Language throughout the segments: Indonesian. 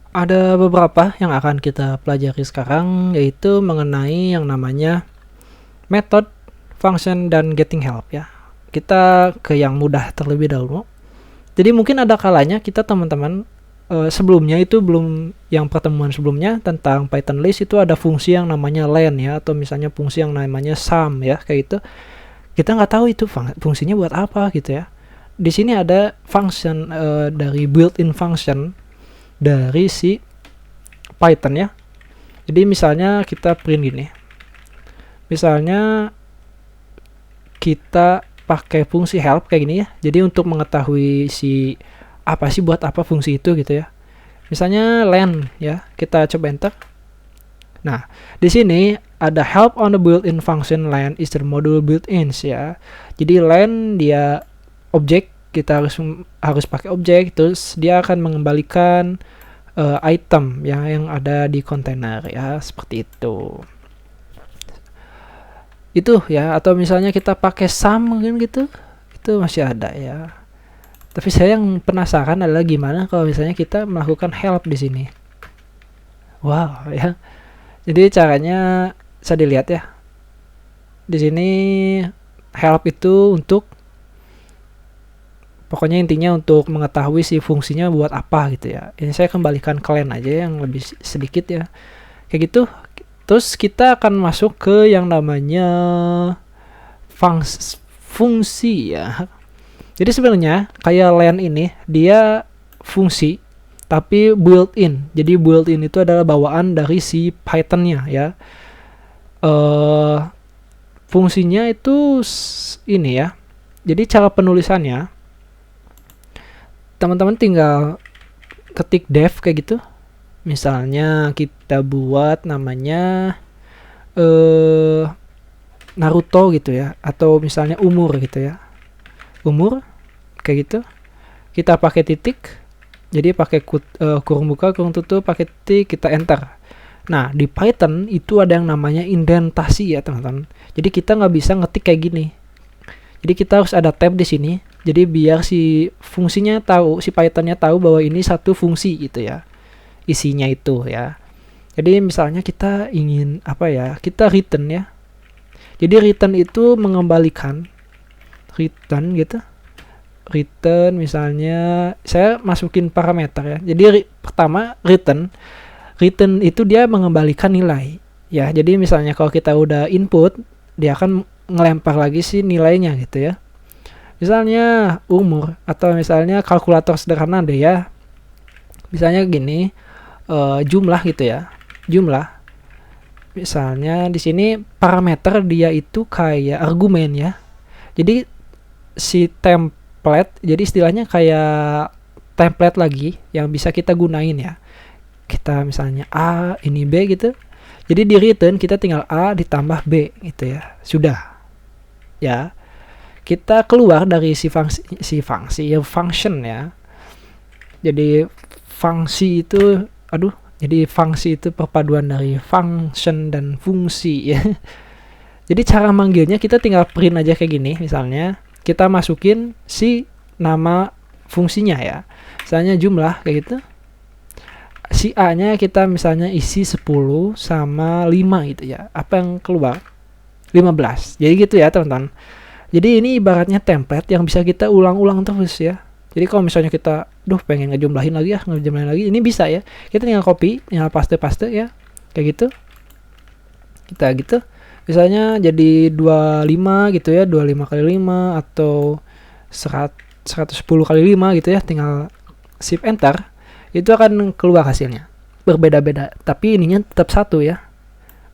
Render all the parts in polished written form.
Ada beberapa yang akan kita pelajari sekarang, yaitu mengenai yang namanya method, function, dan getting help ya. Kita ke yang mudah terlebih dahulu. Jadi mungkin ada kalanya kita teman-teman sebelumnya itu belum, yang pertemuan sebelumnya tentang Python list itu ada fungsi yang namanya len ya, atau misalnya fungsi yang namanya sum ya, kayak itu. Kita nggak tahu itu fungsinya buat apa gitu ya. Di sini ada function dari built-in function dari si Python ya. Jadi misalnya kita print gini. Misalnya kita pakai fungsi help kayak gini ya. Jadi untuk mengetahui si apa sih, buat apa fungsi itu gitu ya. Misalnya len ya, kita coba enter. Nah, di sini ada help on the built-in function len is the module built-ins ya. Jadi len dia objek, kita harus pakai objek, terus dia akan mengembalikan item ya yang ada di kontainer ya, seperti itu ya. Atau misalnya kita pakai sum mungkin gitu, itu masih ada ya. Tapi saya yang penasaran adalah gimana kalau misalnya kita melakukan help di sini. Wow ya. Jadi caranya bisa dilihat ya. Di sini help itu untuk, pokoknya intinya untuk mengetahui si fungsinya buat apa gitu ya. Ini saya kembalikan ke len aja yang lebih sedikit ya. Kayak gitu. Terus kita akan masuk ke yang namanya fungsi ya. Jadi sebenarnya kayak len ini dia fungsi tapi built-in. Jadi built-in itu adalah bawaan dari si Python-nya ya. Fungsinya itu ini ya. Jadi cara penulisannya, teman-teman tinggal ketik def kayak gitu. Misalnya kita buat namanya Naruto gitu ya, atau misalnya umur gitu ya. Umur kayak gitu. Kita pakai titik. Jadi pakai kurung buka, kurung tutup, pakai titik, kita enter. Nah, di Python itu ada yang namanya indentasi ya, teman-teman. Jadi kita nggak bisa ngetik kayak gini. Jadi kita harus ada tab di sini. Jadi biar si fungsinya tahu, si Pythonnya tahu bahwa ini satu fungsi gitu ya. Isinya itu ya. Jadi misalnya kita ingin apa ya? Kita return ya. Jadi return itu mengembalikan, return gitu. Return misalnya saya masukin parameter ya. Jadi pertama return itu dia mengembalikan nilai ya. Jadi misalnya kalau kita udah input, dia akan ngelempar lagi si nilainya gitu ya. Misalnya umur, atau misalnya kalkulator sederhana deh ya. Misalnya gini, jumlah gitu ya. Jumlah. Misalnya di sini parameter dia itu kayak argumen ya. Jadi si template, jadi istilahnya kayak template lagi yang bisa kita gunain ya. Kita misalnya A, ini B gitu. Jadi di return kita tinggal A ditambah B gitu ya. Sudah. Ya. Kita keluar dari si fungsi ya, function ya. Jadi fungsi itu jadi fungsi itu perpaduan dari function dan fungsi ya. Jadi cara manggilnya kita tinggal print aja kayak gini. Misalnya kita masukin si nama fungsinya ya. Misalnya jumlah kayak gitu. Si A-nya kita misalnya isi 10 sama 5 gitu ya. Apa yang keluar? 15. Jadi gitu ya, teman-teman. Jadi ini ibaratnya template yang bisa kita ulang-ulang terus ya. Jadi kalau misalnya kita pengen ngejumlahin lagi, ini bisa ya. Kita tinggal copy, tinggal paste ya. Kayak gitu. Kita gitu. Misalnya jadi 25 gitu ya, 25 kali 5 atau 110 kali 5 gitu ya, tinggal shift enter. Itu akan keluar hasilnya. Berbeda-beda, tapi ininya tetap satu ya.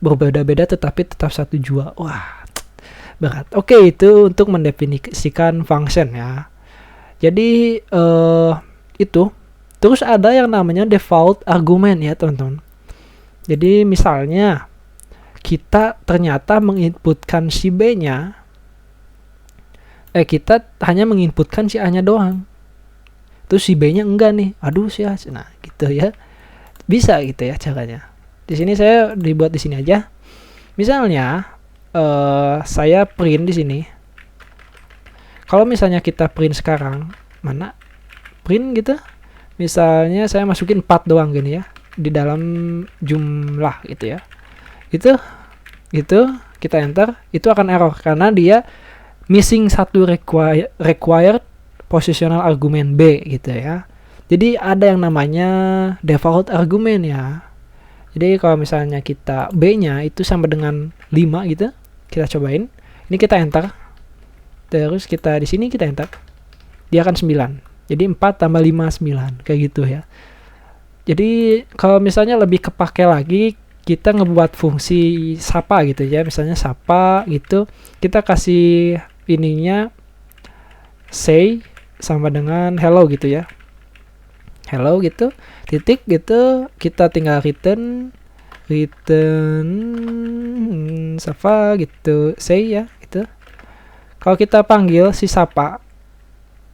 Berbeda-beda tetapi tetap satu jua. Wah, berat. Oke, itu untuk mendefinisikan function ya. Jadi itu. Terus ada yang namanya default argument ya, teman-teman. Jadi misalnya kita ternyata menginputkan si B-nya, kita hanya menginputkan si A-nya doang. Terus si B-nya enggak nih. Aduh sih. Nah, gitu ya. Bisa gitu ya caranya. Di sini saya dibuat di sini aja. Misalnya saya print di sini. Kalau misalnya kita print sekarang, mana? Print gitu. misalnya saya masukin 4 doang gini ya di dalam jumlah gitu ya, itu kita enter, itu akan error karena dia missing satu required positional argument B gitu ya. Jadi ada yang namanya default argument ya. Jadi kalau misalnya kita B-nya itu sama dengan 5 gitu, kita cobain. Ini kita enter. Terus kita di sini kita enter. Dia akan 9. Jadi 4 tambah 5 9 kayak gitu ya. Jadi kalau misalnya lebih kepake lagi, kita ngebuat fungsi sapa gitu ya. Misalnya sapa gitu, kita kasih ininya say sama dengan hello gitu ya. Hello gitu, titik gitu, kita tinggal return sapa gitu, say ya gitu. Kalau kita panggil si sapa,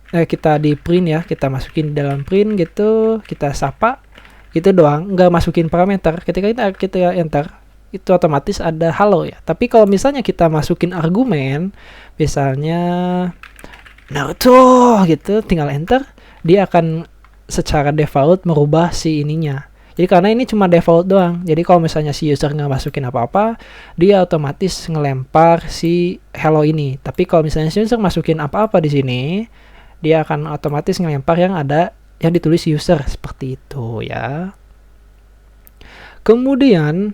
kita di print ya, kita masukin di dalam print gitu, kita sapa gitu doang, nggak masukin parameter. Ketika kita enter, itu otomatis ada halo ya. Tapi kalau misalnya kita masukin argumen, misalnya Naruto gitu, tinggal enter, dia akan secara default merubah si ininya. Jadi karena ini cuma default doang. Jadi kalau misalnya si user nggak masukin apa-apa, dia otomatis ngelempar si hello ini. Tapi kalau misalnya si user masukin apa-apa di sini, dia akan otomatis ngelempar yang ada yang ditulis user seperti itu ya. Kemudian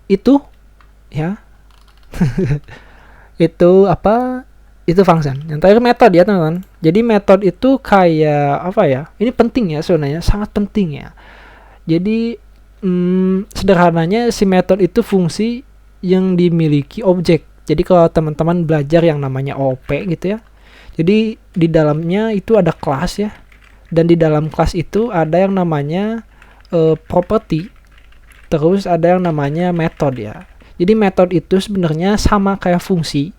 itu ya. Itu apa? Itu function. Yang terakhir method ya teman-teman. Jadi method itu kayak apa ya? Ini penting ya sebenarnya, sangat penting ya. Jadi sederhananya si method itu fungsi yang dimiliki objek. Jadi kalau teman-teman belajar yang namanya OOP gitu ya. Jadi di dalamnya itu ada kelas ya. Dan di dalam kelas itu ada yang namanya property. Terus ada yang namanya method ya. Jadi method itu sebenarnya sama kayak fungsi,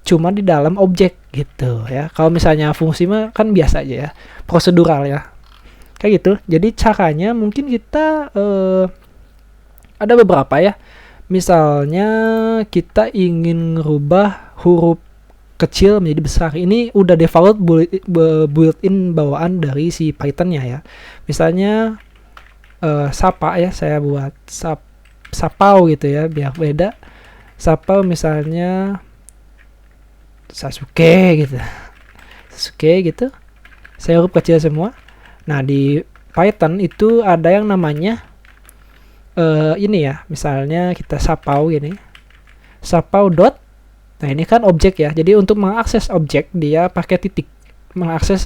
cuma di dalam objek gitu ya. Kalau misalnya fungsi mah kan biasa aja ya, prosedural ya, kayak gitu. Jadi caranya mungkin kita ada beberapa ya. Misalnya kita ingin ngerubah huruf kecil menjadi besar. Ini udah default built-in bawaan dari si Python-nya ya. Misalnya sapa ya, saya buat sapau gitu ya biar beda. Sapau misalnya Sasuke gitu. Sasuke gitu. Saya huruf kecil semua. Nah, di Python itu ada yang namanya ini ya. Misalnya kita sapau gini. Sapau dot. Nah, ini kan objek ya. Jadi untuk mengakses objek dia pakai titik. Mengakses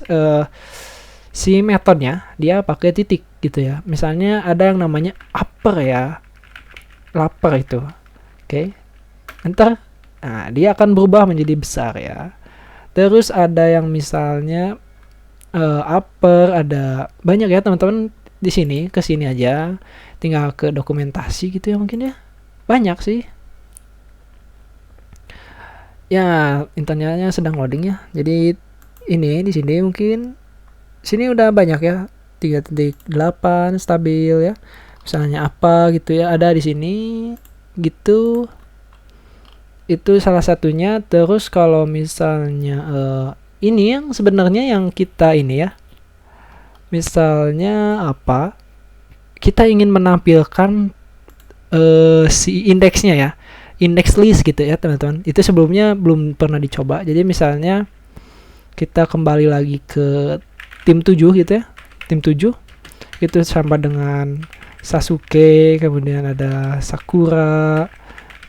si metodenya dia pakai titik gitu ya. Misalnya ada yang namanya upper ya. Lapar itu. Oke. Enter. Nah, dia akan berubah menjadi besar ya. Terus ada yang misalnya upper, ada banyak ya teman-teman di sini. Ke sini aja, tinggal ke dokumentasi gitu ya mungkin ya. Banyak sih. Ya, internetnya sedang loading ya. Jadi ini di sini mungkin sini udah banyak ya. 3.8 stabil ya. Misalnya apa gitu ya, ada di sini gitu. Itu salah satunya. Terus kalau misalnya ini yang sebenarnya yang kita ini ya, misalnya apa, kita ingin menampilkan si indeksnya ya, index list gitu ya teman-teman. Itu sebelumnya belum pernah dicoba. Jadi misalnya kita kembali lagi ke tim 7 gitu ya, tim 7 itu sama dengan Sasuke, kemudian ada Sakura,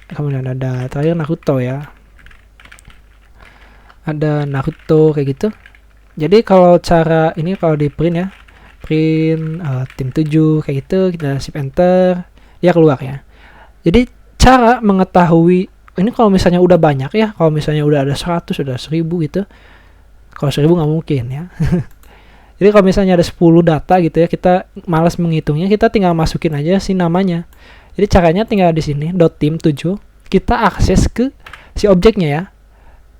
kemudian ada terakhir Naruto ya, ada Naruto kayak gitu. Jadi kalau cara ini kalau di print ya, print tim 7 kayak gitu, kita shift enter, dia keluar ya. Jadi cara mengetahui ini kalau misalnya udah banyak ya, kalau misalnya udah ada 100, udah 1000 gitu. Kalau 1000 nggak mungkin ya. Jadi kalau misalnya ada 10 data gitu ya, kita malas menghitungnya, kita tinggal masukin aja si namanya. Jadi caranya tinggal di sini .tim7, kita akses ke si objeknya ya.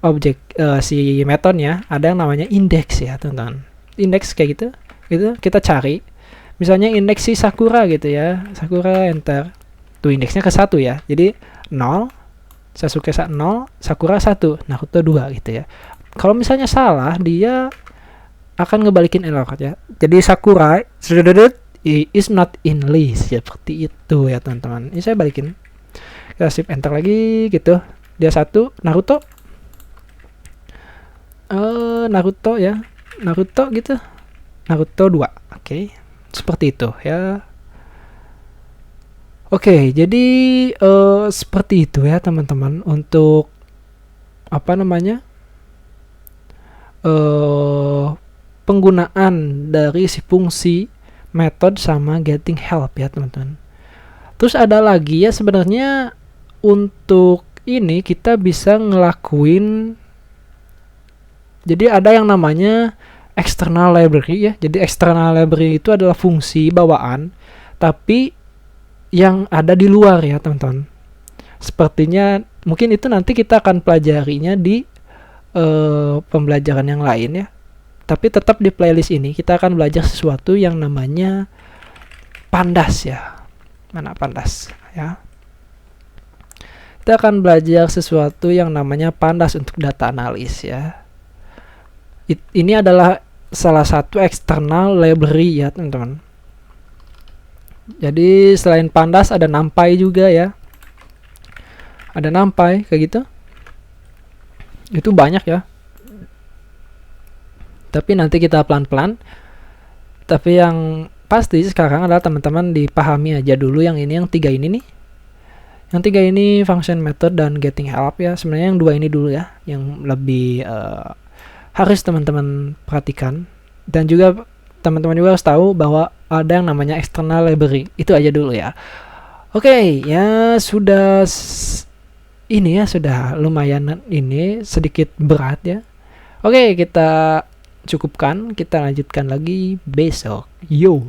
Objek si metodenya ada yang namanya index ya, teman-teman. Index kayak gitu. Gitu kita cari. Misalnya indeks si Sakura gitu ya. Sakura enter. Tuh indeksnya ke 1 ya. Jadi 0, Sasuke 0, Sakura 1, Naruto 2 gitu ya. Kalau misalnya salah, dia akan ngebalikin error ya. Jadi Sakurai is not in list, seperti itu ya teman-teman. Ini saya balikin, kita shift enter lagi gitu. Dia 1 Naruto, Naruto ya, Naruto gitu, Naruto 2. Oke, seperti itu ya. Oke, jadi seperti itu ya teman-teman untuk apa namanya, penggunaan dari si fungsi method sama getting help ya teman-teman. Terus ada lagi ya, sebenarnya untuk ini kita bisa ngelakuin, jadi ada yang namanya external library ya. Jadi external library itu adalah fungsi bawaan tapi yang ada di luar ya teman-teman. Sepertinya mungkin itu nanti kita akan pelajarinya di pembelajaran yang lain ya. Tapi tetap di playlist ini kita akan belajar sesuatu yang namanya pandas ya. Mana pandas ya? Kita akan belajar sesuatu yang namanya pandas untuk data analis ya. Ini adalah salah satu external library ya teman-teman. Jadi selain pandas ada NumPy juga ya. Ada NumPy kayak gitu. Itu banyak ya. Tapi nanti kita pelan-pelan. Tapi yang pasti sekarang adalah teman-teman dipahami aja dulu yang ini, yang 3 ini nih. Yang 3 ini function method dan getting help ya. Sebenarnya yang 2 ini dulu ya, yang lebih harus teman-teman perhatikan. Dan juga teman-teman juga harus tahu bahwa ada yang namanya external library. Itu aja dulu ya. Oke, ya sudah ini ya, sudah lumayan ini, sedikit berat ya. Oke, kita cukupkan, kita lanjutkan lagi besok. Yo.